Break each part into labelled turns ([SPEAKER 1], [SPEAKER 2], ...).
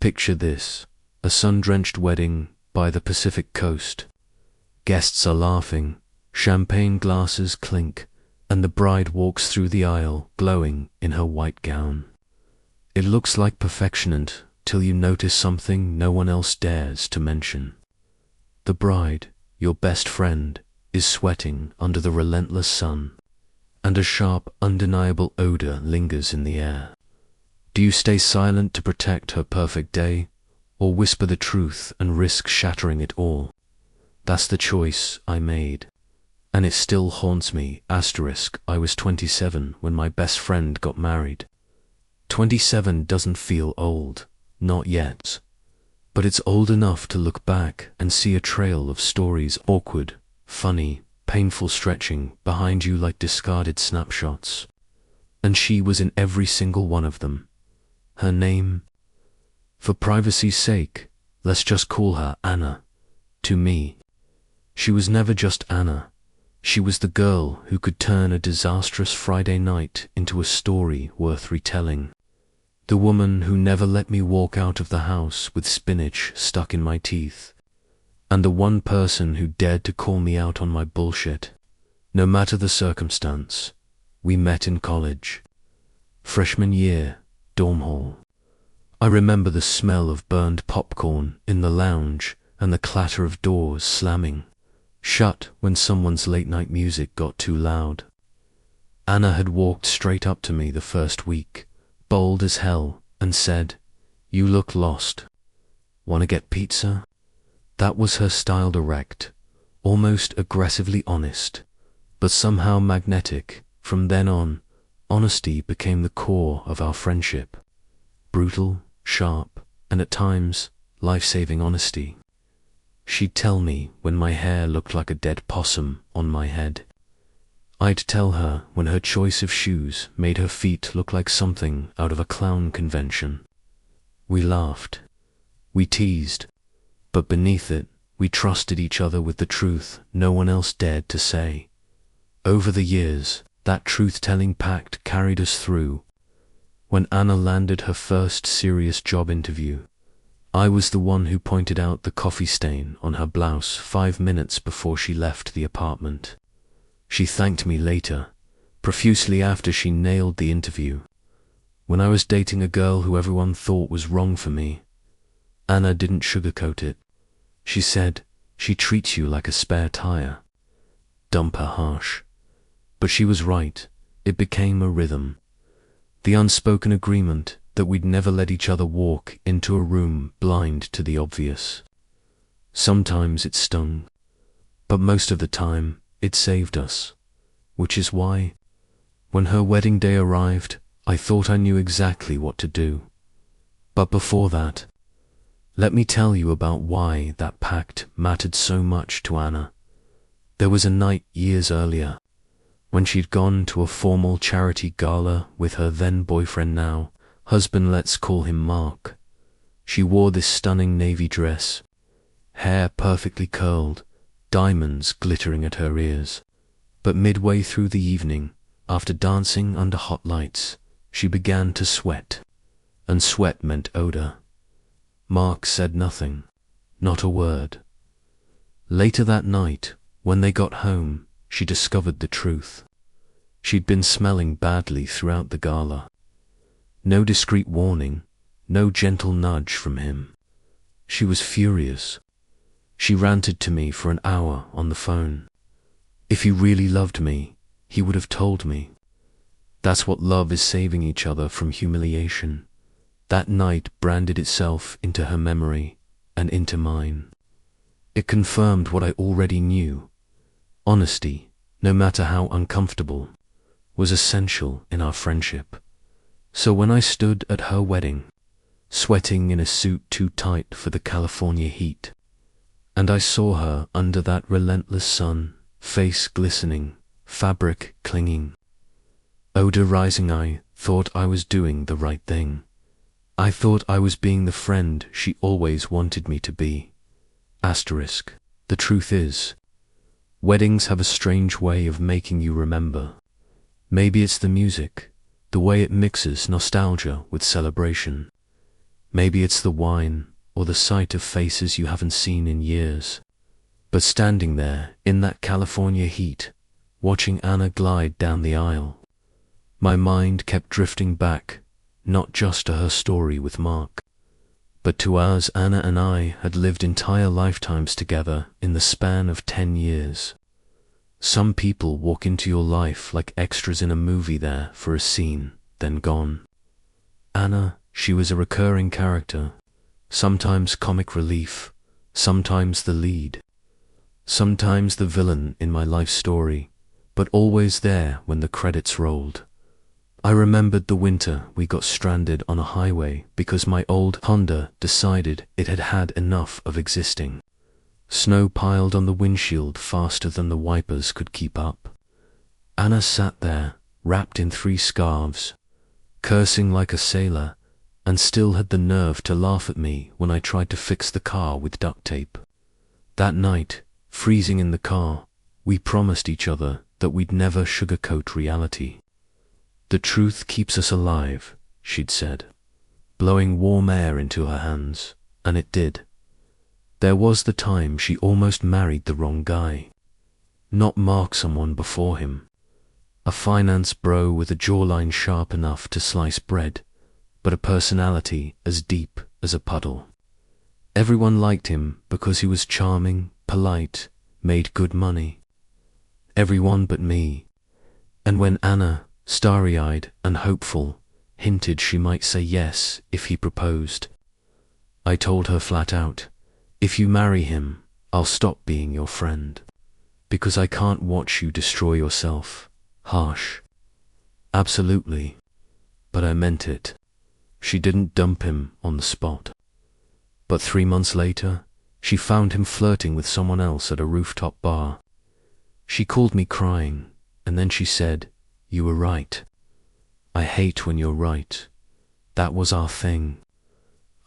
[SPEAKER 1] Picture this, a sun-drenched wedding by the Pacific coast. Guests are laughing, champagne glasses clink, and the bride walks through the aisle glowing in her white gown. It looks like perfection till you notice something no one else dares to mention. The bride, your best friend, is sweating under the relentless sun, and a sharp, undeniable odor lingers in the air. Do you stay silent to protect her perfect day, or whisper the truth and risk shattering it all? That's the choice I made, and it still haunts me. I was 27 when my best friend got married. 27 doesn't feel old, not yet, but it's old enough to look back and see a trail of stories, awkward, funny, painful, stretching behind you like discarded snapshots. And she was in every single one of them. Her name? For privacy's sake, let's just call her Anna. To me, she was never just Anna. She was the girl who could turn a disastrous Friday night into a story worth retelling. The woman who never let me walk out of the house with spinach stuck in my teeth. And the one person who dared to call me out on my bullshit. No matter the circumstance, we met in college. Freshman year, dorm hall. I remember the smell of burned popcorn in the lounge and the clatter of doors slamming shut when someone's late-night music got too loud. Anna had walked straight up to me the first week, bold as hell, and said, "You look lost. Wanna get pizza?" That was her style, direct, almost aggressively honest, but somehow magnetic. From then on, honesty became the core of our friendship. Brutal, sharp, and at times, life-saving honesty. She'd tell me when my hair looked like a dead possum on my head. I'd tell her when her choice of shoes made her feet look like something out of a clown convention. We laughed. We teased. But beneath it, we trusted each other with the truth no one else dared to say. Over the years, that truth-telling pact carried us through. When Anna landed her first serious job interview, I was the one who pointed out the coffee stain on her blouse 5 minutes before she left the apartment. She thanked me later, profusely, after she nailed the interview. When I was dating a girl who everyone thought was wrong for me, Anna didn't sugarcoat it. She said, "She treats you like a spare tire." Dump her harsh. But she was right. It became a rhythm. The unspoken agreement that we'd never let each other walk into a room blind to the obvious. Sometimes it stung, but most of the time it saved us. Which is why, when her wedding day arrived, I thought I knew exactly what to do. But before that, let me tell you about why that pact mattered so much to Anna. There was a night years earlier, when she'd gone to a formal charity gala with her then-boyfriend, now husband, let's call him Mark. She wore this stunning navy dress, hair perfectly curled, diamonds glittering at her ears. But midway through the evening, after dancing under hot lights, she began to sweat, and sweat meant odor. Mark said nothing, not a word. Later that night, when they got home, she discovered the truth. She'd been smelling badly throughout the gala. No discreet warning, no gentle nudge from him. She was furious. She ranted to me for an hour on the phone. If he really loved me, he would have told me. That's what love is, saving each other from humiliation. That night branded itself into her memory and into mine. It confirmed what I already knew. Honesty, no matter how uncomfortable, was essential in our friendship. So when I stood at her wedding, sweating in a suit too tight for the California heat, and I saw her under that relentless sun, face glistening, fabric clinging, odor rising, I thought I was doing the right thing. I thought I was being the friend she always wanted me to be. Asterisk. The truth is, weddings have a strange way of making you remember. Maybe it's the music, the way it mixes nostalgia with celebration. Maybe it's the wine, or the sight of faces you haven't seen in years. But standing there, in that California heat, watching Anna glide down the aisle, my mind kept drifting back, not just to her story with Mark, but to ours. Anna and I had lived entire lifetimes together in the span of 10 years. Some people walk into your life like extras in a movie, there for a scene, then gone. Anna, she was a recurring character, sometimes comic relief, sometimes the lead, sometimes the villain in my life story, but always there when the credits rolled. I remembered the winter we got stranded on a highway because my old Honda decided it had had enough of existing. Snow piled on the windshield faster than the wipers could keep up. Anna sat there, wrapped in 3 scarves, cursing like a sailor, and still had the nerve to laugh at me when I tried to fix the car with duct tape. That night, freezing in the car, we promised each other that we'd never sugarcoat reality. "The truth keeps us alive," she'd said, blowing warm air into her hands, and it did. There was the time she almost married the wrong guy. Not Mark, someone before him. A finance bro with a jawline sharp enough to slice bread, but a personality as deep as a puddle. Everyone liked him because he was charming, polite, made good money. Everyone but me. And when Anna, starry-eyed and hopeful, hinted she might say yes if he proposed, I told her flat out, "If you marry him, I'll stop being your friend, because I can't watch you destroy yourself." Harsh. Absolutely. But I meant it. She didn't dump him on the spot. But 3 months later, she found him flirting with someone else at a rooftop bar. She called me crying, and then she said, "You were right. I hate when you're right. That was our thing."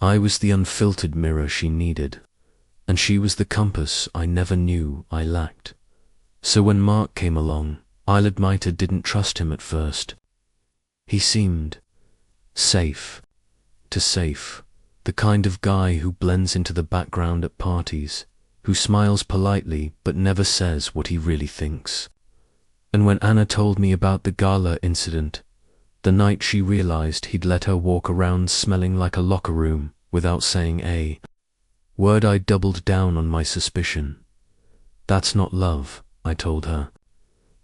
[SPEAKER 1] I was the unfiltered mirror she needed, and she was the compass I never knew I lacked. So when Mark came along, I'll admit I didn't trust him at first. He seemed safe, the kind of guy who blends into the background at parties, who smiles politely but never says what he really thinks. And when Anna told me about the gala incident, the night she realized he'd let her walk around smelling like a locker room without saying a word, I doubled down on my suspicion. "That's not love," I told her.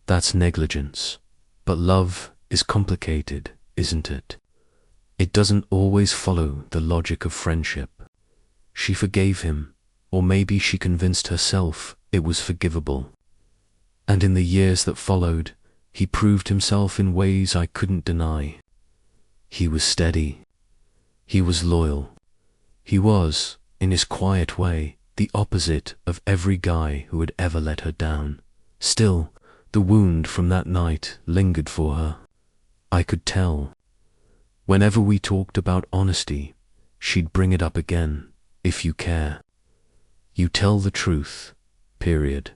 [SPEAKER 1] "That's negligence. But love is complicated, isn't it? It doesn't always follow the logic of friendship." She forgave him, or maybe she convinced herself it was forgivable. And in the years that followed, he proved himself in ways I couldn't deny. He was steady. He was loyal. He was, in his quiet way, the opposite of every guy who had ever let her down. Still, the wound from that night lingered for her. I could tell. Whenever we talked about honesty, she'd bring it up again. "If you care, you tell the truth, period."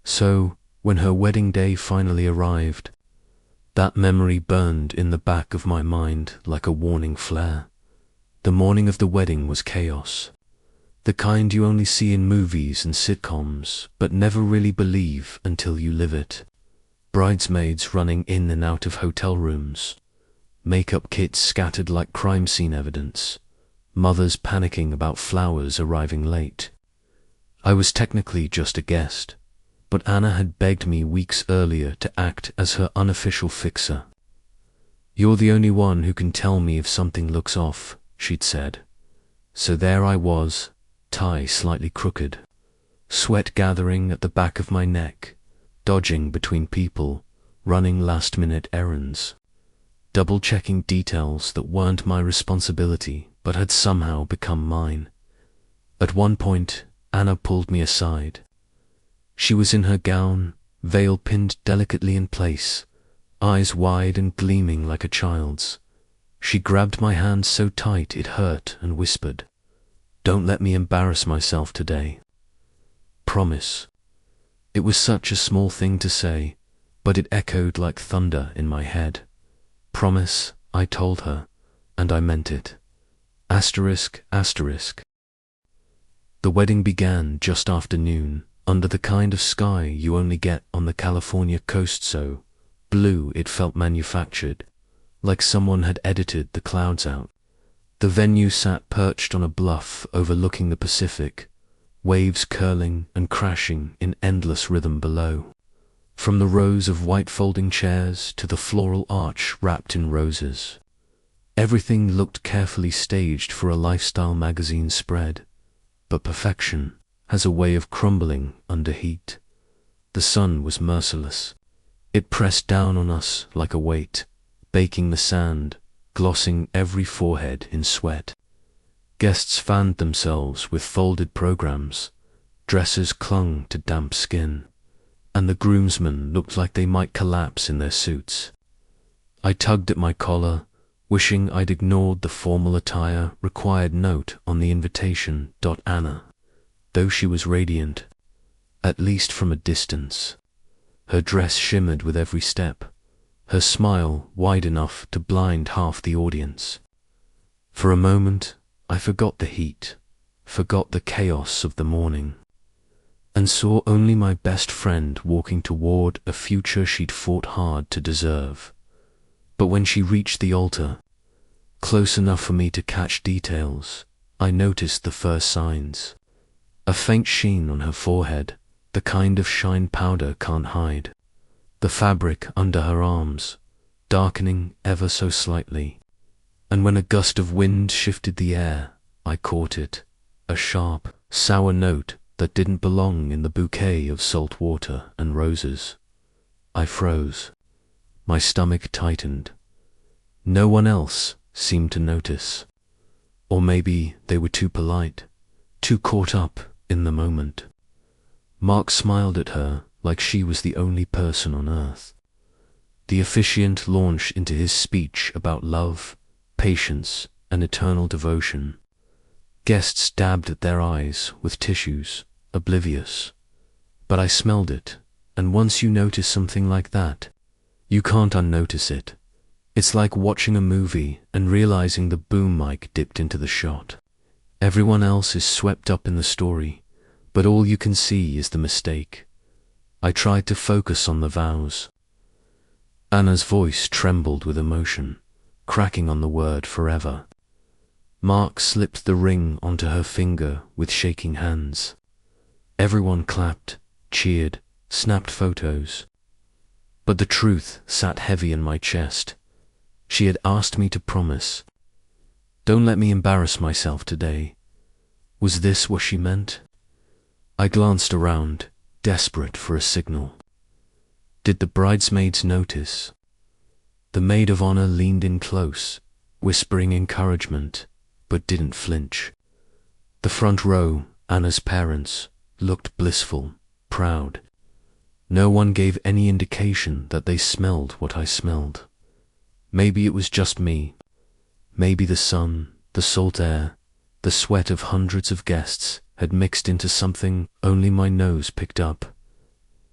[SPEAKER 1] So, when her wedding day finally arrived, that memory burned in the back of my mind like a warning flare. The morning of the wedding was chaos. The kind you only see in movies and sitcoms, but never really believe until you live it. Bridesmaids running in and out of hotel rooms. Makeup kits scattered like crime scene evidence. Mothers panicking about flowers arriving late. I was technically just a guest, but Anna had begged me weeks earlier to act as her unofficial fixer. "You're the only one who can tell me if something looks off," she'd said. So there I was, tie slightly crooked, sweat gathering at the back of my neck, dodging between people, running last-minute errands, double-checking details that weren't my responsibility but had somehow become mine. At one point, Anna pulled me aside. She was in her gown, veil pinned delicately in place, eyes wide and gleaming like a child's. She grabbed my hand so tight it hurt and whispered, "Don't let me embarrass myself today. Promise." It was such a small thing to say, but it echoed like thunder in my head. "Promise," I told her, and I meant it. Asterisk, asterisk. The wedding began just after noon, under the kind of sky you only get on the California coast, so blue it felt manufactured, like someone had edited the clouds out. The venue sat perched on a bluff overlooking the Pacific, waves curling and crashing in endless rhythm below. From the rows of white folding chairs to the floral arch wrapped in roses, everything looked carefully staged for a lifestyle magazine spread. But perfection has a way of crumbling under heat. The sun was merciless. It pressed down on us like a weight, baking the sand, glossing every forehead in sweat. Guests fanned themselves with folded programs, dresses clung to damp skin, and the groomsmen looked like they might collapse in their suits. I tugged at my collar, wishing I'd ignored the formal attire required note on the invitation. Anna, though she was radiant, at least from a distance. Her dress shimmered with every step, her smile wide enough to blind half the audience. For a moment, I forgot the heat, forgot the chaos of the morning, and saw only my best friend walking toward a future she'd fought hard to deserve. But when she reached the altar, close enough for me to catch details, I noticed the first signs. A faint sheen on her forehead, the kind of shine powder can't hide. The fabric under her arms, darkening ever so slightly. And when a gust of wind shifted the air, I caught it, a sharp, sour note that didn't belong in the bouquet of salt water and roses. I froze. My stomach tightened. No one else seemed to notice. Or maybe they were too polite, too caught up in the moment. Mark smiled at her like she was the only person on earth. The officiant launched into his speech about love, patience, and eternal devotion. Guests dabbed at their eyes with tissues, oblivious. But I smelled it, and once you notice something like that, you can't unnotice it. It's like watching a movie and realizing the boom mic dipped into the shot. Everyone else is swept up in the story, but all you can see is the mistake. I tried to focus on the vows. Anna's voice trembled with emotion, cracking on the word forever. Mark slipped the ring onto her finger with shaking hands. Everyone clapped, cheered, snapped photos. But the truth sat heavy in my chest. She had asked me to promise. Don't let me embarrass myself today. Was this what she meant? I glanced around, desperate for a signal. Did the bridesmaids notice? The maid of honor leaned in close, whispering encouragement, but didn't flinch. The front row, Anna's parents, looked blissful, proud. No one gave any indication that they smelled what I smelled. Maybe it was just me. Maybe the sun, the salt air, the sweat of hundreds of guests had mixed into something only my nose picked up.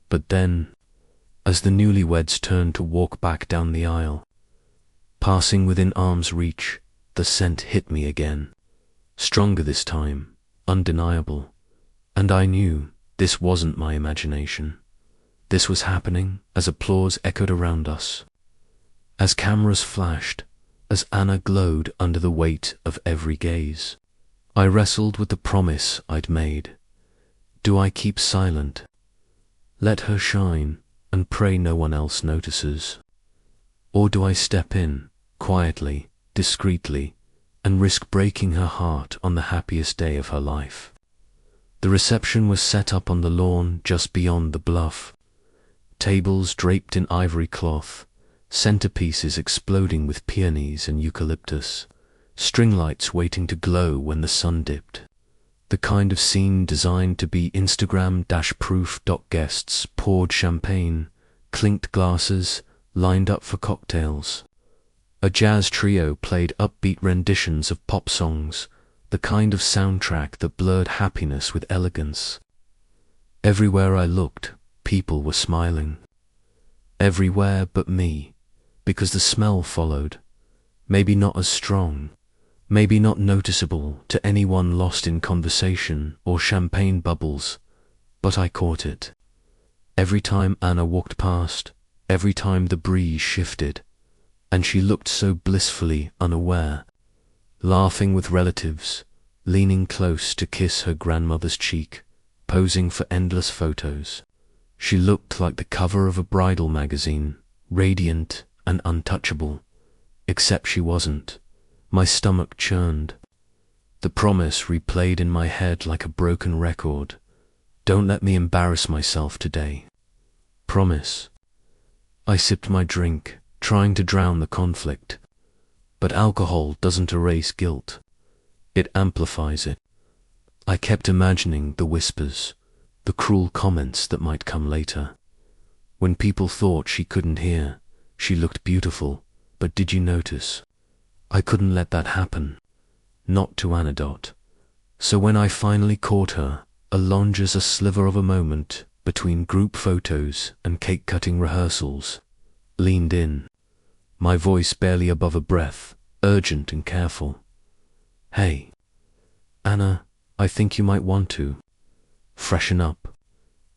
[SPEAKER 1] But then, as the newlyweds turned to walk back down the aisle, passing within arm's reach, the scent hit me again. Stronger this time, undeniable. And I knew this wasn't my imagination. This was happening as applause echoed around us. As cameras flashed, as Anna glowed under the weight of every gaze, I wrestled with the promise I'd made. Do I keep silent? Let her shine and pray no one else notices? Or do I step in, quietly, discreetly, and risk breaking her heart on the happiest day of her life? The reception was set up on the lawn just beyond the bluff. Tables draped in ivory cloth, centerpieces exploding with peonies and eucalyptus, string lights waiting to glow when the sun dipped. The kind of scene designed to be Instagram-proof. Guests poured champagne, clinked glasses, lined up for cocktails. A jazz trio played upbeat renditions of pop songs, the kind of soundtrack that blurred happiness with elegance. Everywhere I looked, people were smiling. Everywhere but me, because the smell followed. Maybe not as strong, Maybe not noticeable to anyone lost in conversation or champagne bubbles, but I caught it. Every time Anna walked past, every time the breeze shifted, and she looked so blissfully unaware, laughing with relatives, leaning close to kiss her grandmother's cheek, posing for endless photos. She looked like the cover of a bridal magazine, radiant and untouchable, except she wasn't. My stomach churned. The promise replayed in my head like a broken record. Don't let me embarrass myself today. Promise. I sipped my drink, trying to drown the conflict. But alcohol doesn't erase guilt. It amplifies it. I kept imagining the whispers, the cruel comments that might come later. When people thought she couldn't hear, she looked beautiful, but did you notice? I couldn't let that happen. Not to Anna. So when I finally caught her, alone as a sliver of a moment between group photos and cake-cutting rehearsals, leaned in, my voice barely above a breath, urgent and careful. Hey, Anna, I think you might want to freshen up.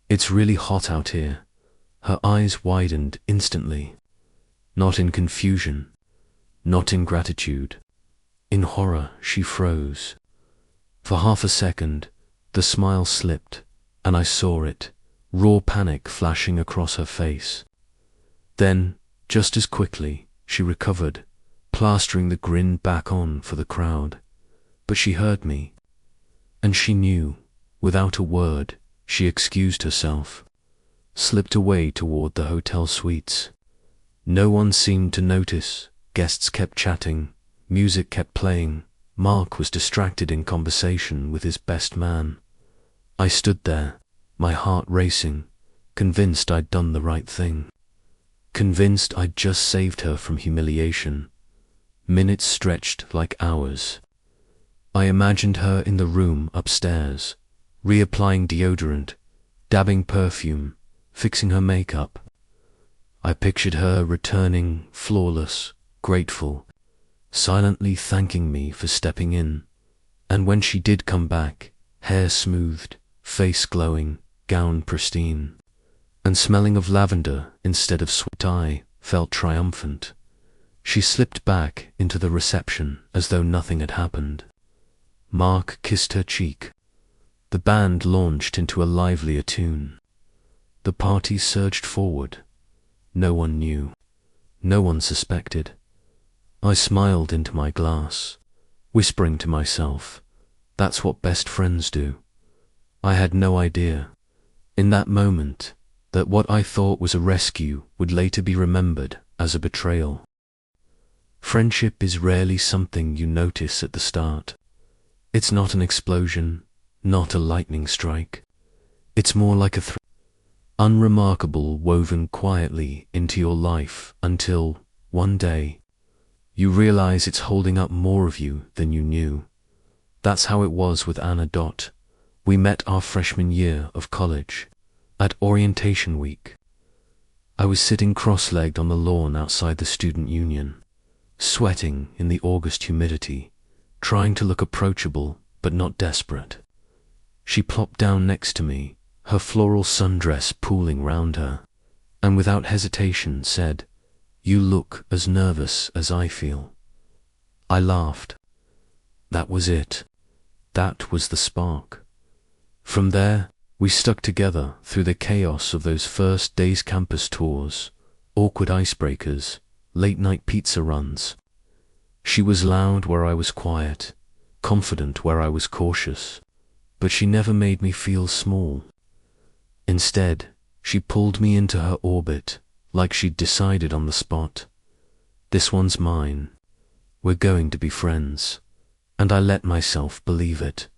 [SPEAKER 1] It's really hot out here. Her eyes widened instantly. Not in confusion, not in gratitude. In horror, she froze. For half a second, the smile slipped, and I saw it, raw panic flashing across her face. Then, just as quickly, she recovered, plastering the grin back on for the crowd. But she heard me, and she knew. Without a word, she excused herself, slipped away toward the hotel suites. No one seemed to notice. Guests kept chatting, music kept playing. Mark was distracted in conversation with his best man. I stood there, my heart racing, convinced I'd done the right thing. Convinced I'd just saved her from humiliation. Minutes stretched like hours. I imagined her in the room upstairs, reapplying deodorant, dabbing perfume, fixing her makeup. I pictured her returning, flawless, grateful, silently thanking me for stepping in. And when she did come back, hair smoothed, face glowing, gown pristine, and smelling of lavender instead of sweat, I felt triumphant. She slipped back into the reception as though nothing had happened. Mark kissed her cheek. The band launched into a livelier tune. The party surged forward. No one knew. No one suspected. I smiled into my glass, whispering to myself, that's what best friends do. I had no idea, in that moment, that what I thought was a rescue would later be remembered as a betrayal. Friendship is rarely something you notice at the start. It's not an explosion, not a lightning strike. It's more like a thread, unremarkable, woven quietly into your life until, one day, you realize it's holding up more of you than you knew. That's how it was with Anna. We met our freshman year of college, at orientation week. I was sitting cross-legged on the lawn outside the student union, sweating in the August humidity, trying to look approachable but not desperate. She plopped down next to me, her floral sundress pooling round her, and without hesitation said, "You look as nervous as I feel." I laughed. That was it. That was the spark. From there, we stuck together through the chaos of those first days campus tours, awkward icebreakers, late-night pizza runs. She was loud where I was quiet, confident where I was cautious, but she never made me feel small. Instead, she pulled me into her orbit, like she'd decided on the spot. This one's mine. We're going to be friends. And I let myself believe it.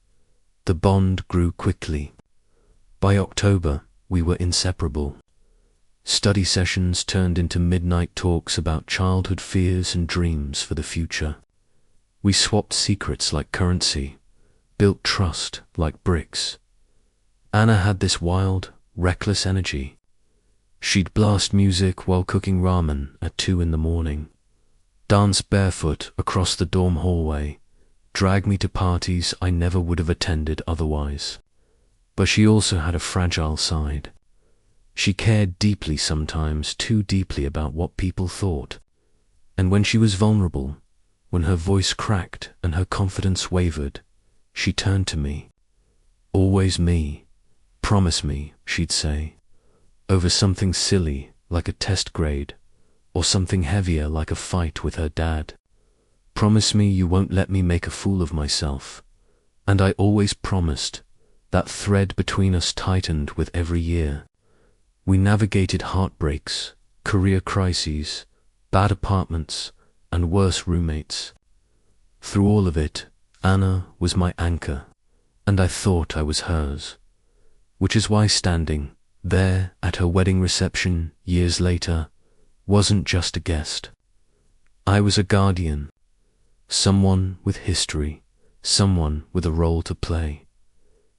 [SPEAKER 1] The bond grew quickly. By October, we were inseparable. Study sessions turned into midnight talks about childhood fears and dreams for the future. We swapped secrets like currency, built trust like bricks. Anna had this wild, reckless energy. She'd blast music while cooking ramen at 2 in the morning, dance barefoot across the dorm hallway, drag me to parties I never would have attended otherwise. But she also had a fragile side. She cared deeply, sometimes too deeply, about what people thought. And when she was vulnerable, when her voice cracked and her confidence wavered, she turned to me. Always me. Promise me, she'd say, over something silly like a test grade, or something heavier like a fight with her dad. Promise me you won't let me make a fool of myself. And I always promised. That thread between us tightened with every year. We navigated heartbreaks, career crises, bad apartments, and worse roommates. Through all of it, Anna was my anchor, and I thought I was hers. Which is why standing there at her wedding reception years later wasn't just a guest. I was a guardian, someone with history, someone with a role to play.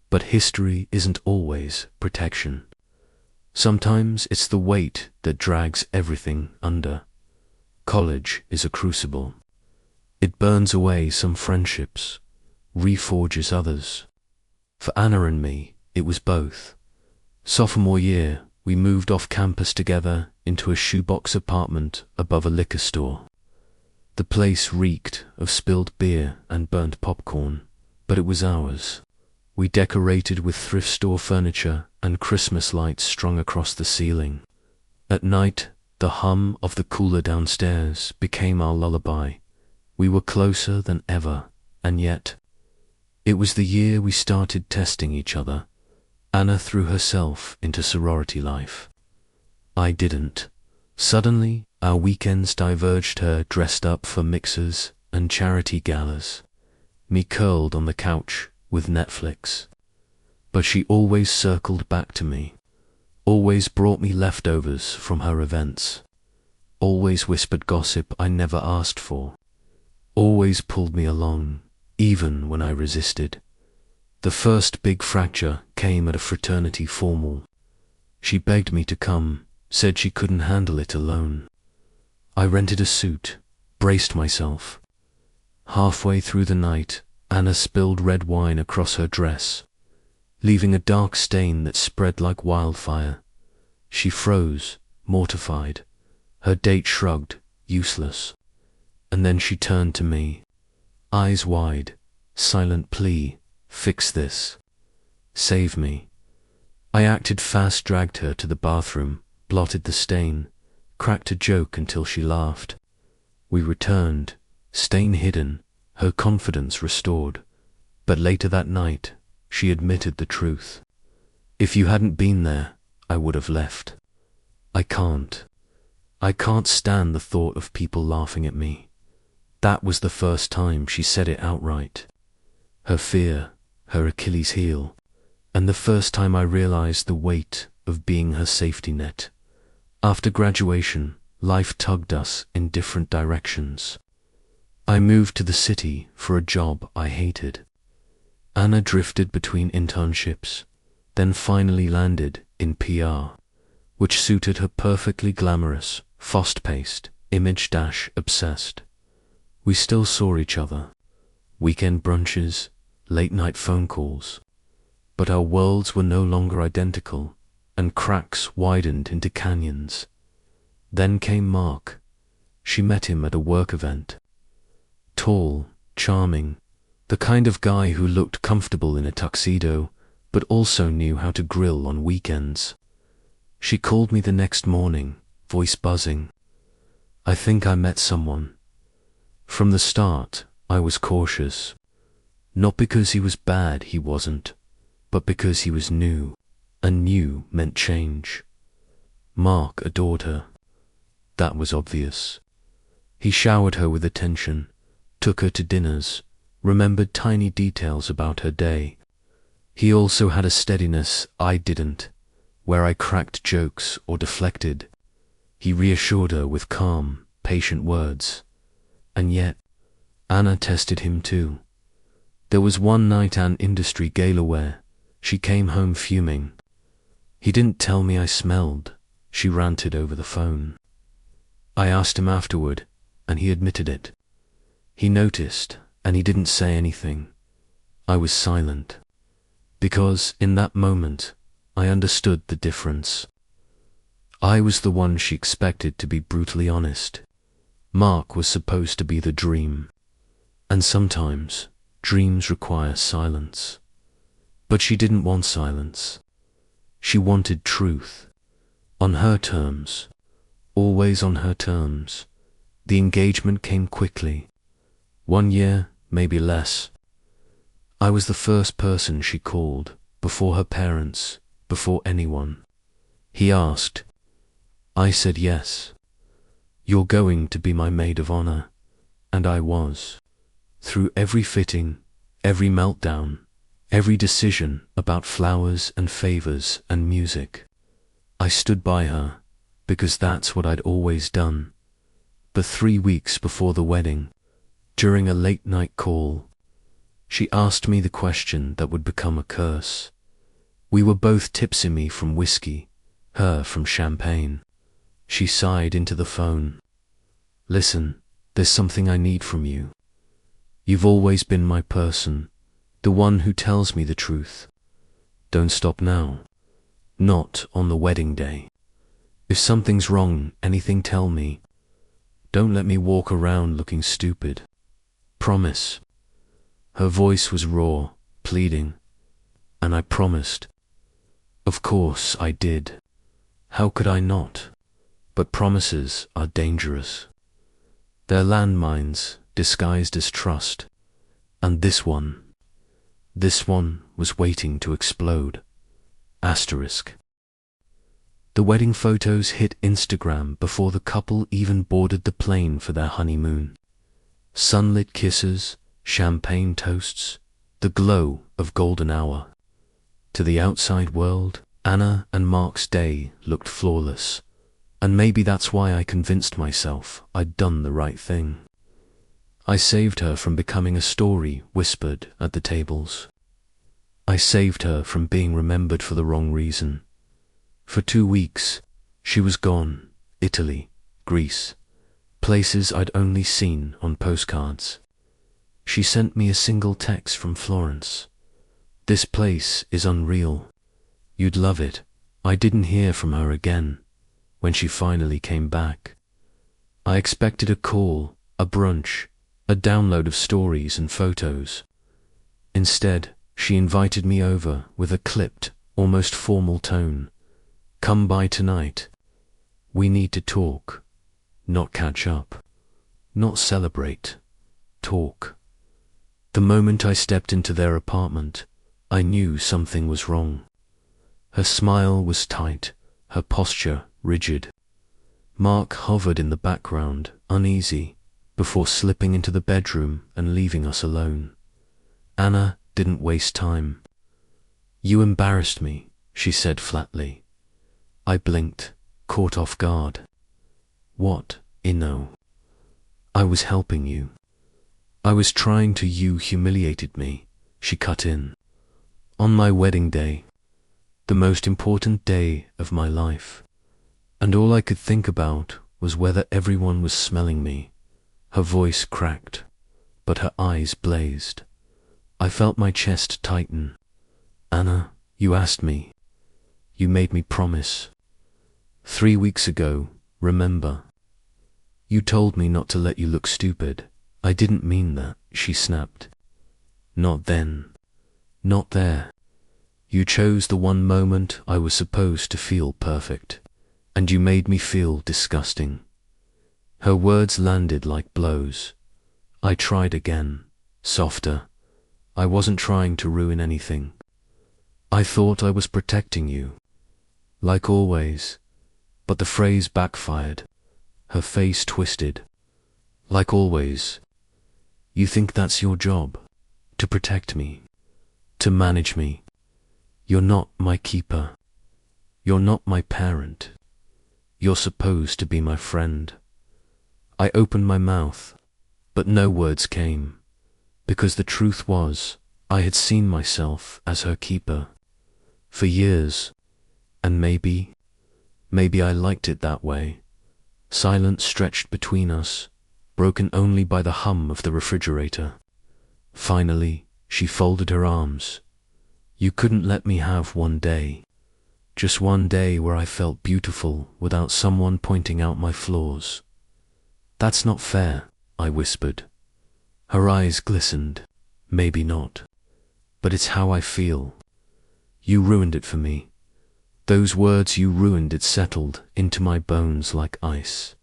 [SPEAKER 1] But history isn't always protection. Sometimes it's the weight that drags everything under. College is a crucible. It burns away some friendships, reforges others. For Anna and me, it was both. Sophomore year, we moved off campus together into a shoebox apartment above a liquor store. The place reeked of spilled beer and burnt popcorn, but it was ours. We decorated with thrift store furniture and Christmas lights strung across the ceiling. At night, the hum of the cooler downstairs became our lullaby. We were closer than ever, and yet, it was the year we started testing each other. Anna threw herself into sorority life. I didn't. Suddenly, our weekends diverged, her dressed up for mixers and charity galas, me curled on the couch with Netflix. But she always circled back to me, always brought me leftovers from her events, always whispered gossip I never asked for, always pulled me along, even when I resisted. The first big fracture came at a fraternity formal. She begged me to come, said she couldn't handle it alone. I rented a suit, braced myself. Halfway through the night, Anna spilled red wine across her dress, leaving a dark stain that spread like wildfire. She froze, mortified. Her date shrugged, useless. And then she turned to me, eyes wide, silent plea, fix this. Save me. I acted fast, dragged her to the bathroom, blotted the stain, cracked a joke until she laughed. We returned, stain hidden, her confidence restored. But later that night, she admitted the truth. If you hadn't been there, I would have left. I can't. I can't stand the thought of people laughing at me. That was the first time she said it outright. Her fear, her Achilles heel, and the first time I realized the weight of being her safety net. After graduation, life tugged us in different directions. I moved to the city for a job I hated. Anna drifted between internships, then finally landed in PR, which suited her perfectly glamorous, fast-paced, image-obsessed. We still saw each other, weekend brunches, late-night phone calls, but our worlds were no longer identical, and cracks widened into canyons. Then came Mark. She met him at a work event. Tall, charming, the kind of guy who looked comfortable in a tuxedo, but also knew how to grill on weekends. She called me the next morning, voice buzzing. I think I met someone. From the start, I was cautious. Not because he was bad, he wasn't, but because he was new, and new meant change. Mark adored her. That was obvious. He showered her with attention, took her to dinners, remembered tiny details about her day. He also had a steadiness I didn't, where I cracked jokes or deflected. He reassured her with calm, patient words. And yet, Anna tested him too. There was one night an industry gala where she came home fuming. He didn't tell me I smelled, she ranted over the phone. I asked him afterward, and he admitted it. He noticed, and he didn't say anything. I was silent. Because in that moment, I understood the difference. I was the one she expected to be brutally honest. Mark was supposed to be the dream. And sometimes, dreams require silence. But she didn't want silence. She wanted truth. On her terms. Always on her terms. The engagement came quickly. 1 year, maybe less. I was the first person she called, before her parents, before anyone. He asked. I said yes. You're going to be my maid of honor. And I was. Through every fitting, every meltdown, every decision about flowers and favors and music. I stood by her, because that's what I'd always done. But 3 weeks before the wedding, during a late-night call, she asked me the question that would become a curse. We were both tipsy, from whiskey, her from champagne. She sighed into the phone. Listen, there's something I need from you. You've always been my person, the one who tells me the truth. Don't stop now. Not on the wedding day. If something's wrong, anything, tell me. Don't let me walk around looking stupid. Promise. Her voice was raw, pleading. And I promised. Of course I did. How could I not? But promises are dangerous. They're landmines disguised as trust. And this one was waiting to explode. Asterisk. The wedding photos hit Instagram before the couple even boarded the plane for their honeymoon. Sunlit kisses, champagne toasts, the glow of golden hour. To the outside world, Anna and Mark's day looked flawless. And maybe that's why I convinced myself I'd done the right thing. I saved her from becoming a story whispered at the tables. I saved her from being remembered for the wrong reason. For 2 weeks, she was gone. Italy, Greece, places I'd only seen on postcards. She sent me a single text from Florence. This place is unreal. You'd love it. I didn't hear from her again when she finally came back. I expected a call, a brunch, a download of stories and photos. Instead, she invited me over with a clipped, almost formal tone. Come by tonight. We need to talk. Not catch up. Not celebrate. Talk. The moment I stepped into their apartment, I knew something was wrong. Her smile was tight, her posture rigid. Mark hovered in the background, uneasy, before slipping into the bedroom and leaving us alone. Anna didn't waste time. You embarrassed me, she said flatly. I blinked, caught off guard. What, Ino? I was helping you. I was trying to. You humiliated me, she cut in. On my wedding day, the most important day of my life. And all I could think about was whether everyone was smelling me. Her voice cracked, but her eyes blazed. I felt my chest tighten. Anna, you asked me. You made me promise. 3 weeks ago, remember? You told me not to let you look stupid. I didn't mean that, she snapped. Not then. Not there. You chose the one moment I was supposed to feel perfect, and you made me feel disgusting. Her words landed like blows. I tried again, softer. I wasn't trying to ruin anything. I thought I was protecting you. Like always. But the phrase backfired. Her face twisted. Like always. You think that's your job? To protect me? To manage me? You're not my keeper. You're not my parent. You're supposed to be my friend. I opened my mouth, but no words came, because the truth was, I had seen myself as her keeper for years, and maybe I liked it that way. Silence stretched between us, broken only by the hum of the refrigerator. Finally, she folded her arms. You couldn't let me have one day. Just one day where I felt beautiful without someone pointing out my flaws. That's not fair, I whispered. Her eyes glistened. Maybe not. But it's how I feel. You ruined it for me. Those words you ruined it settled into my bones like ice.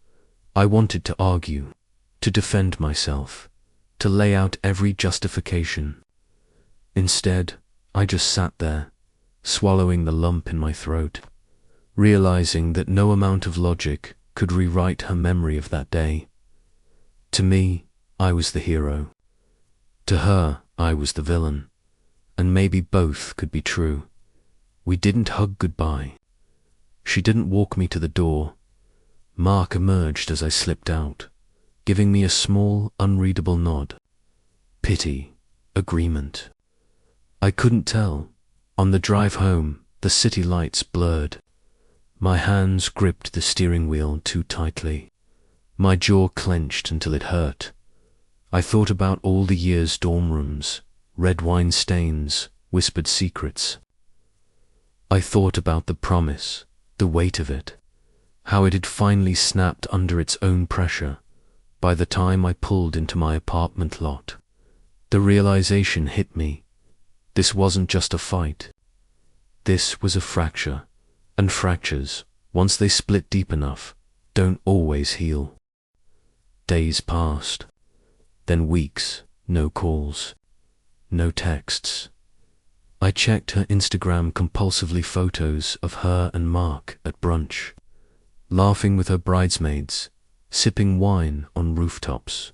[SPEAKER 1] I wanted to argue, to defend myself, to lay out every justification. Instead, I just sat there, swallowing the lump in my throat, realizing that no amount of logic could rewrite her memory of that day. To me, I was the hero. To her, I was the villain. And maybe both could be true. We didn't hug goodbye. She didn't walk me to the door. Mark emerged as I slipped out, giving me a small, unreadable nod. Pity, agreement. I couldn't tell. On the drive home, the city lights blurred. My hands gripped the steering wheel too tightly. My jaw clenched until it hurt. I thought about all the years' dorm rooms, red wine stains, whispered secrets. I thought about the promise, the weight of it, how it had finally snapped under its own pressure by the time I pulled into my apartment lot. The realization hit me. This wasn't just a fight. This was a fracture, and fractures, once they split deep enough, don't always heal. Days passed, then weeks, no calls, no texts. I checked her Instagram compulsively, photos of her and Mark at brunch, laughing with her bridesmaids, sipping wine on rooftops.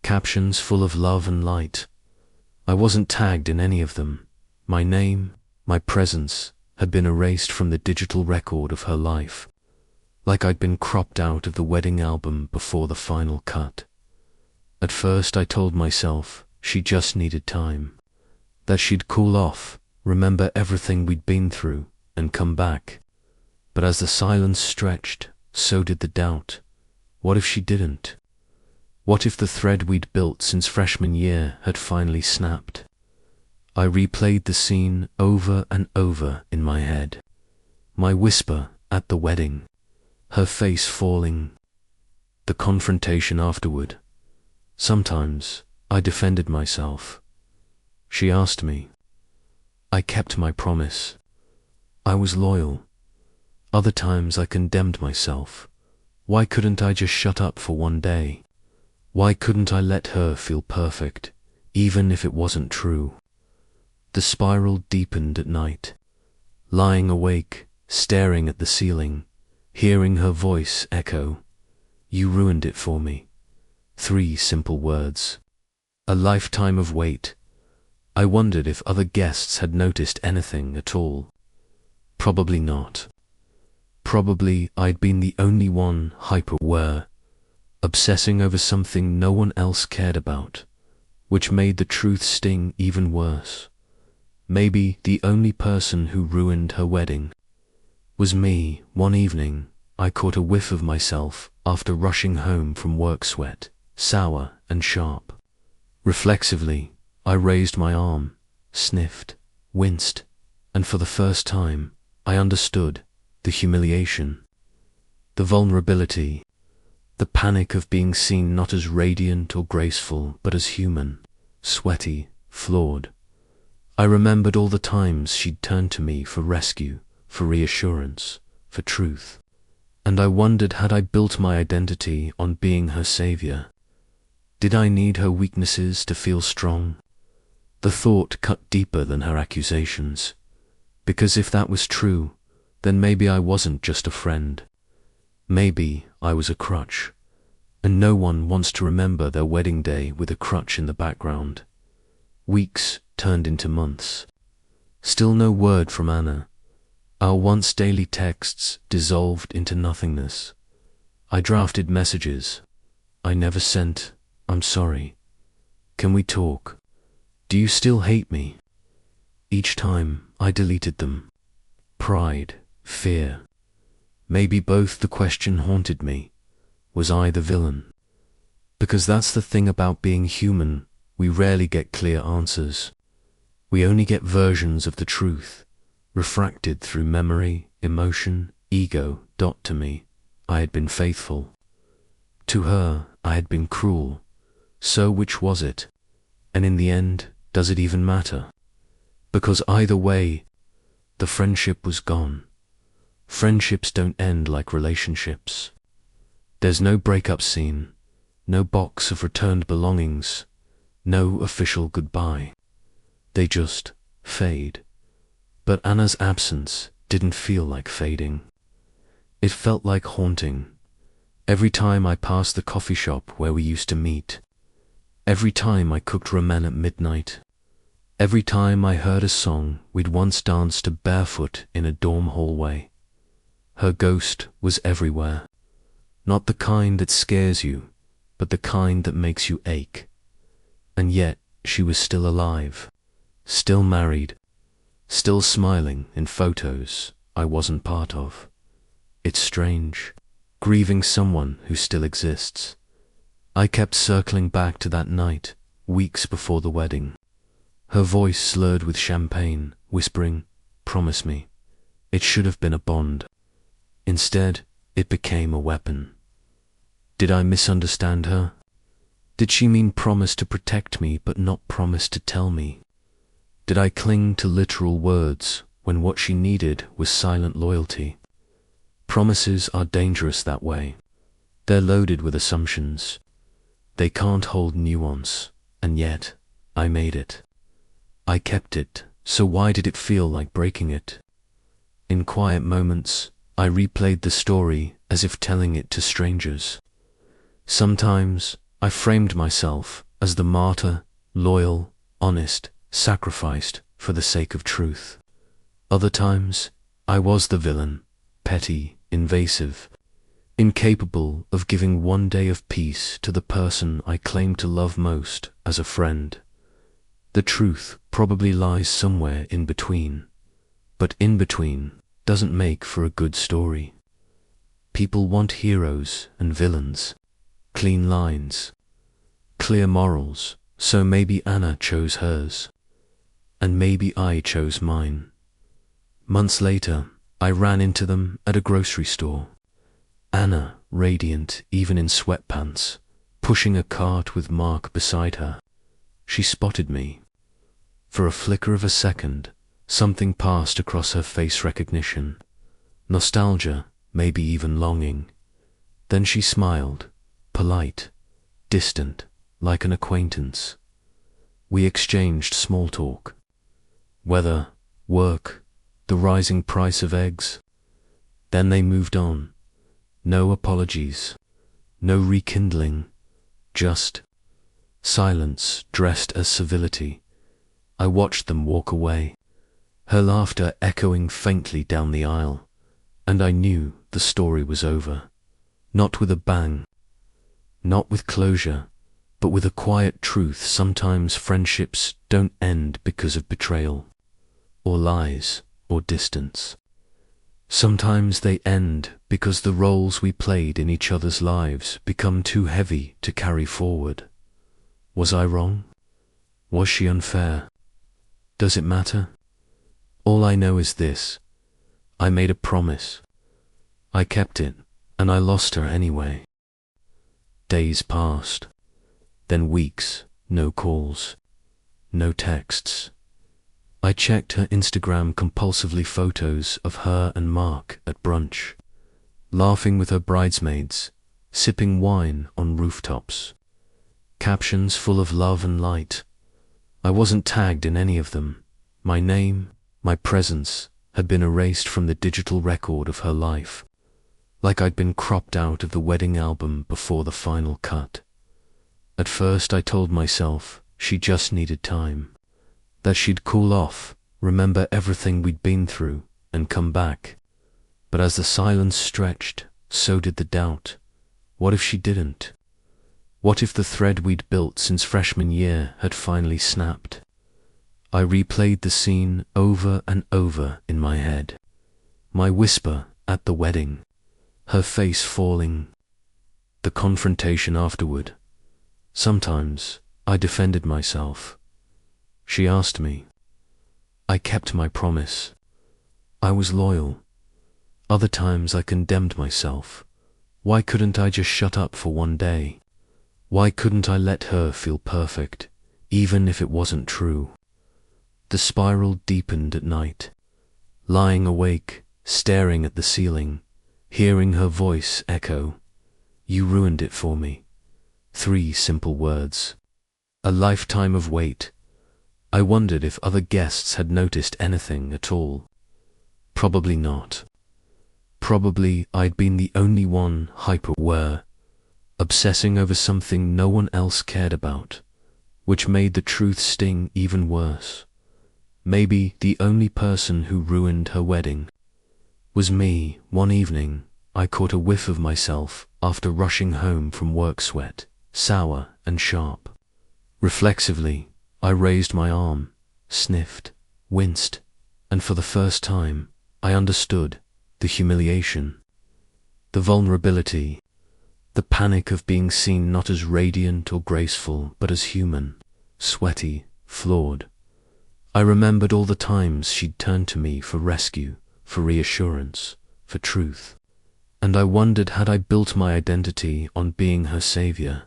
[SPEAKER 1] Captions full of love and light. I wasn't tagged in any of them. My name, my presence, had been erased from the digital record of her life, like I'd been cropped out of the wedding album before the final cut. At first I told myself she just needed time, that she'd cool off, remember everything we'd been through, and come back. But as the silence stretched, so did the doubt. What if she didn't? What if the thread we'd built since freshman year had finally snapped? I replayed the scene over and over in my head. My whisper at the wedding, her face falling, the confrontation afterward. Sometimes I defended myself. She asked me. I kept my promise. I was loyal. Other times I condemned myself. Why couldn't I just shut up for one day? Why couldn't I let her feel perfect, even if it wasn't true? The spiral deepened at night. Lying awake, staring at the ceiling, hearing her voice echo, "You ruined it for me." 3 simple words. A lifetime of wait. I wondered if other guests had noticed anything at all. Probably not. Probably I'd been the only one hyper-aware, obsessing over something no one else cared about, which made the truth sting even worse. Maybe the only person who ruined her wedding was me. One evening, I caught a whiff of myself after rushing home from work, sweat, sour and sharp. Reflexively, I raised my arm, sniffed, winced, and for the first time, I understood the humiliation, the vulnerability, the panic of being seen not as radiant or graceful, but as human, sweaty, flawed. I remembered all the times she'd turned to me for rescue, for reassurance, for truth. And I wondered, had I built my identity on being her savior? Did I need her weaknesses to feel strong? The thought cut deeper than her accusations. Because if that was true, then maybe I wasn't just a friend. Maybe I was a crutch. And no one wants to remember their wedding day with a crutch in the background. Weeks turned into months. Still no word from Anna. Our once daily texts dissolved into nothingness. I drafted messages. I never sent, "I'm sorry. Can we talk? Do you still hate me?" Each time I deleted them. Pride, fear. Maybe both. The question haunted me. Was I the villain? Because that's the thing about being human. we rarely get clear answers. We only get versions of the truth, refracted through memory, emotion, ego. To me, I had been faithful. To her, I had been cruel. So which was it? And in the end, does it even matter? Because either way, the friendship was gone. Friendships don't end like relationships. There's no breakup scene, no box of returned belongings, no official goodbye. They just fade. But Anna's absence didn't feel like fading. It felt like haunting. Every time I passed the coffee shop where we used to meet, every time I cooked ramen at midnight, every time I heard a song we'd once danced to barefoot in a dorm hallway, her ghost was everywhere. Not the kind that scares you, but the kind that makes you ache. And yet she was still alive, still married, still smiling in photos I wasn't part of. It's strange, grieving someone who still exists. I kept circling back to that night, weeks before the wedding. Her voice slurred with champagne, whispering, "Promise me." It should have been a bond. Instead, it became a weapon. Did I misunderstand her? Did she mean promise to protect me but not promise to tell me? Did I cling to literal words when what she needed was silent loyalty? Promises are dangerous that way. They're loaded with assumptions. They can't hold nuance, and yet, I made it. I kept it, so why did it feel like breaking it? In quiet moments, I replayed the story as if telling it to strangers. Sometimes, I framed myself as the martyr, loyal, honest, sacrificed for the sake of truth. Other times, I was the villain, petty, invasive, incapable of giving one day of peace to the person I claimed to love most as a friend. The truth probably lies somewhere in between, but in between doesn't make for a good story. People want heroes and villains, clean lines, clear morals, so maybe Anna chose hers, and maybe I chose mine. Months later, I ran into them at a grocery store. Anna, radiant even in sweatpants, pushing a cart with Mark beside her. She spotted me. For a flicker of a second, something passed across her face recognition. Nostalgia, maybe even longing. Then she smiled, polite, distant, like an acquaintance. We exchanged small talk. Weather, work, the rising price of eggs. Then they moved on. No apologies, no rekindling, just silence dressed as civility. I watched them walk away, her laughter echoing faintly down the aisle, and I knew the story was over. Not with a bang, not with closure, but with a quiet truth. Sometimes friendships don't end because of betrayal, or lies, or distance. Sometimes they end because the roles we played in each other's lives become too heavy to carry forward. Was I wrong? Was she unfair? Does it matter? All I know is this: I made a promise. I kept it, and I lost her anyway. Days passed, then weeks, no calls, no texts. I checked her Instagram compulsively, photos of her and Mark at brunch, laughing with her bridesmaids, sipping wine on rooftops. Captions full of love and light. I wasn't tagged in any of them. My name, my presence, had been erased from the digital record of her life, like I'd been cropped out of the wedding album before the final cut. At first I told myself she just needed time, that she'd cool off, remember everything we'd been through, and come back. But as the silence stretched, so did the doubt. What if she didn't? What if the thread we'd built since freshman year had finally snapped? I replayed the scene over and over in my head. My whisper at the wedding, her face falling, the confrontation afterward. Sometimes I defended myself. She asked me. I kept my promise. I was loyal. Other times I condemned myself. Why couldn't I just shut up for one day? Why couldn't I let her feel perfect, even if it wasn't true? The spiral deepened at night. Lying awake, staring at the ceiling, hearing her voice echo. You ruined it for me. 3 simple words. A lifetime of wait. I wondered if other guests had noticed anything at all. Probably not. Probably I'd been the only one hyper-aware, obsessing over something no one else cared about, which made the truth sting even worse. Maybe the only person who ruined her wedding was me. One evening, I caught a whiff of myself after rushing home from work, sweat, sour and sharp. Reflexively, I raised my arm, sniffed, winced, and for the first time, I understood the humiliation, the vulnerability, the panic of being seen not as radiant or graceful, but as human, sweaty, flawed. I remembered all the times she'd turned to me for rescue, for reassurance, for truth, and I wondered, had I built my identity on being her savior?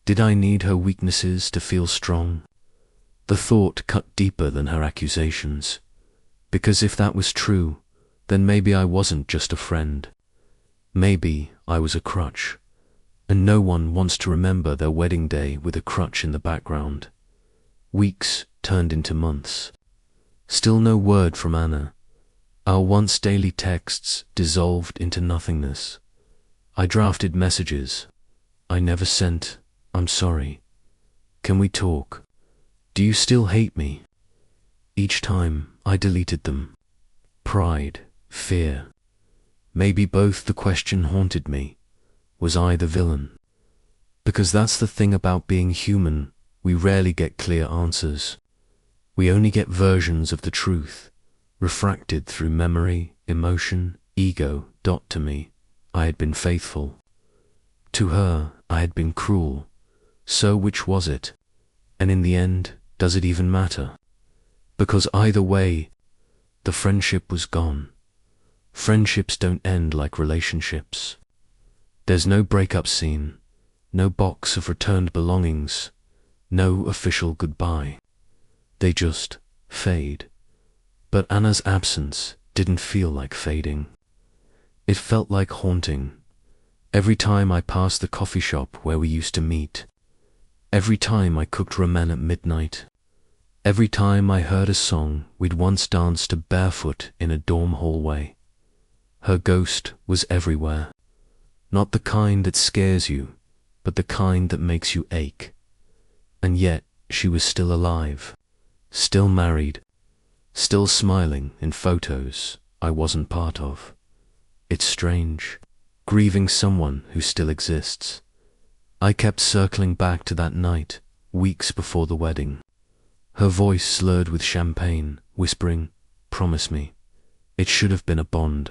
[SPEAKER 1] Did I need her weaknesses to feel strong? The thought cut deeper than her accusations, because if that was true, then maybe I wasn't just a friend. Maybe I was a crutch, and no one wants to remember their wedding day with a crutch in the background. Weeks turned into months. Still no word from Anna. Our once daily texts dissolved into nothingness. I drafted messages. I never sent, "I'm sorry. Can we talk? Do you still hate me?" Each time I deleted them. Pride, fear. Maybe both. The question haunted me. Was I the villain? Because that's the thing about being human, we rarely get clear answers. We only get versions of the truth, refracted through memory, emotion, ego. To me, I had been faithful. To her, I had been cruel. So which was it? And in the end, does it even matter? Because either way, the friendship was gone. Friendships don't end like relationships. There's no breakup scene, no box of returned belongings, no official goodbye. They just fade. But Anna's absence didn't feel like fading. It felt like haunting. Every time I passed the coffee shop where we used to meet, every time I cooked ramen at midnight, every time I heard a song we'd once danced to barefoot in a dorm hallway, her ghost was everywhere. Not the kind that scares you, but the kind that makes you ache. And yet she was still alive, still married, still smiling in photos I wasn't part of. It's strange, grieving someone who still exists. I kept circling back to that night, weeks before the wedding. Her voice slurred with champagne, whispering, "Promise me." It should have been a bond.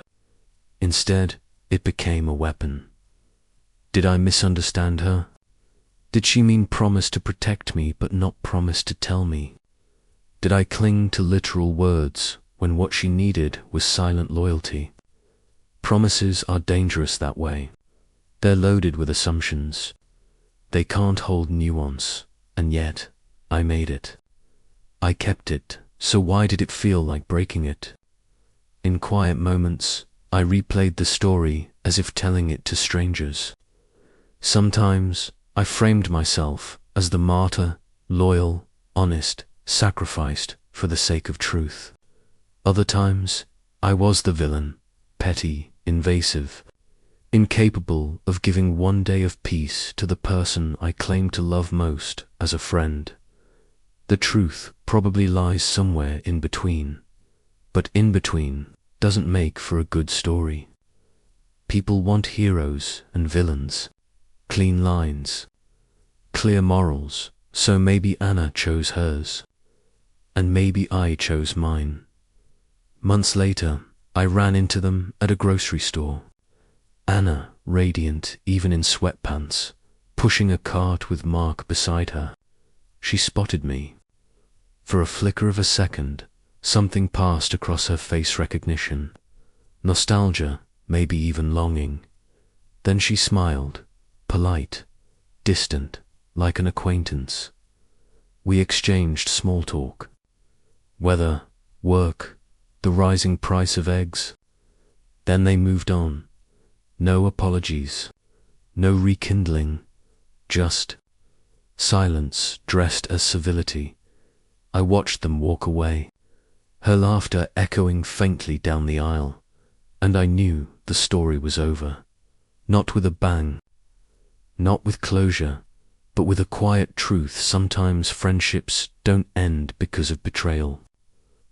[SPEAKER 1] Instead, it became a weapon. Did I misunderstand her? Did she mean promise to protect me but not promise to tell me? Did I cling to literal words when what she needed was silent loyalty? Promises are dangerous that way. They're loaded with assumptions. They can't hold nuance, and yet, I made it. I kept it, so why did it feel like breaking it? In quiet moments, I replayed the story as if telling it to strangers. Sometimes, I framed myself as the martyr, loyal, honest, sacrificed for the sake of truth. Other times, I was the villain, petty, invasive, incapable of giving one day of peace to the person I claimed to love most as a friend. The truth probably lies somewhere in between, but in between doesn't make for a good story. People want heroes and villains, clean lines, clear morals, so maybe Anna chose hers, and maybe I chose mine. Months later, I ran into them at a grocery store. Anna, radiant even in sweatpants, pushing a cart with Mark beside her. she spotted me. For a flicker of a second, something passed across her face recognition. Nostalgia, maybe even longing. Then she smiled, polite, distant, like an acquaintance. We exchanged small talk. Weather, work, the rising price of eggs. Then they moved on. No apologies, no rekindling, just silence dressed as civility. I watched them walk away, her laughter echoing faintly down the aisle, and I knew the story was over. Not with a bang, not with closure, but with a quiet truth. Sometimes friendships don't end because of betrayal,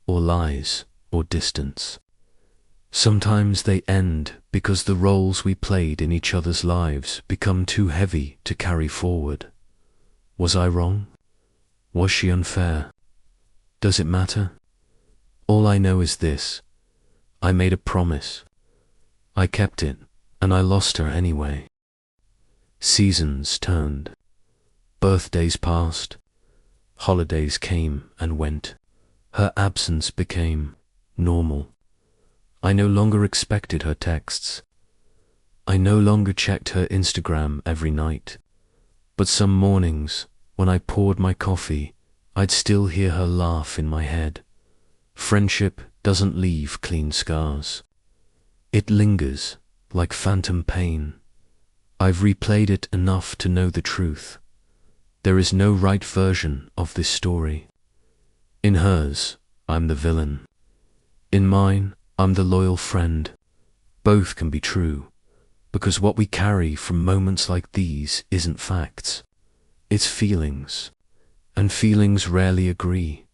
[SPEAKER 1] or lies, or distance. Sometimes they end because the roles we played in each other's lives become too heavy to carry forward. Was I wrong? Was she unfair? Does it matter? All I know is this: I made a promise. I kept it, and I lost her anyway. Seasons turned. Birthdays passed. Holidays came and went. Her absence became normal. I no longer expected her texts. I no longer checked her Instagram every night. But some mornings, when I poured my coffee, I'd still hear her laugh in my head. Friendship doesn't leave clean scars. It lingers like phantom pain. I've replayed it enough to know the truth. There is no right version of this story. In hers, I'm the villain. In mine, I'm the loyal friend. Both can be true, because what we carry from moments like these isn't facts. It's feelings, and feelings rarely agree.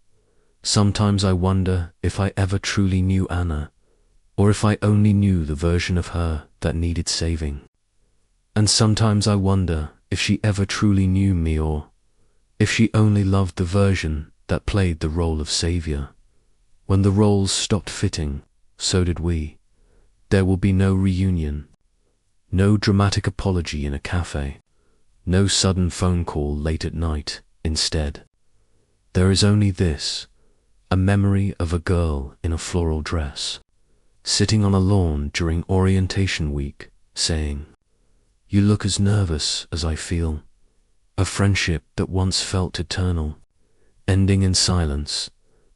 [SPEAKER 1] Sometimes I wonder if I ever truly knew Anna, or if I only knew the version of her that needed saving. And sometimes I wonder if she ever truly knew me, or if she only loved the version that played the role of savior. When the roles stopped fitting, so did we. There will be no reunion, no dramatic apology in a cafe, no sudden phone call late at night. Instead, there is only this: a memory of a girl in a floral dress, sitting on a lawn during orientation week, saying, "You look as nervous as I feel." A friendship that once felt eternal, ending in silence,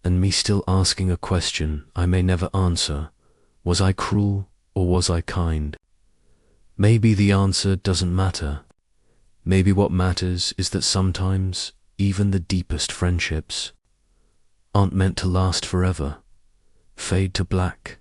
[SPEAKER 1] and me still asking a question I may never answer: was I cruel or was I kind? Maybe the answer doesn't matter. Maybe what matters is that sometimes even the deepest friendships aren't meant to last forever, fade to black,